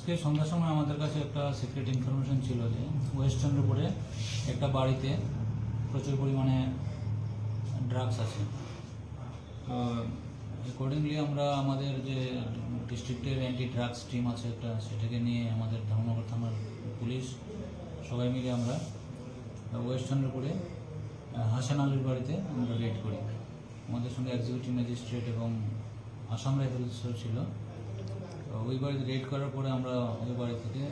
আজকে সন্ধ্যার সময় আমাদের কাছে একটা সিক্রেট ইনফরমেশন ছিল যে ওয়েস্টার্ন রোডে একটা বাড়িতে প্রচুর পরিমাণে ড্রাগস আছে। তো অ্যাকর্ডিংলি আমরা আমাদের যে ডিস্ট্রিক্টের অ্যান্টি ড্রাগস টিম আছে একটা, সেটাকে নিয়ে আমাদের ধর্মনগর থানার পুলিশ সবাই মিলে আমরা ওয়েস্টার্ন রোডে হাসান আলীর বাড়িতে আমরা রেড করি। আমাদের সঙ্গে এক্সিকিউটিভ ম্যাজিস্ট্রেট এবং আসাম রাইফেলসও ছিল। ওই বাড়িতে রেড করার পরে আমরা ওই বাড়ি থেকে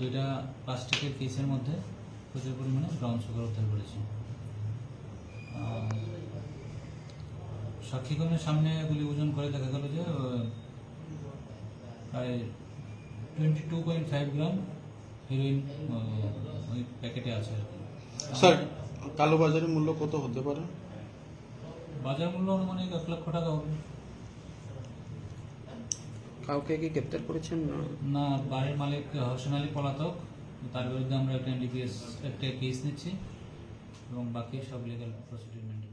2টা প্লাস্টিকের কেসের মধ্যে প্রচুর পরিমাণে ব্রাউন সুগার উদ্ধার করেছি। সাক্ষীগণের সামনে এগুলি ওজন করে দেখা গেল যে প্রায় 22.5 গ্রাম হিরোইন ওই প্যাকেটে আছে। স্যার, কালোবাজারের মূল্য কত হতে পারে? বাজার মূল্য অনুমানিক 1 লক্ষ টাকা হবে। কাউকে কি গ্রেপ্তার করেছেন? না, বাড়ির মালিক হাসান আলী পলাতক, তার বিরুদ্ধে আমরা একটা কেস নিচ্ছি এবং বাকি সব লিগাল প্রসিডিউর মেনটেন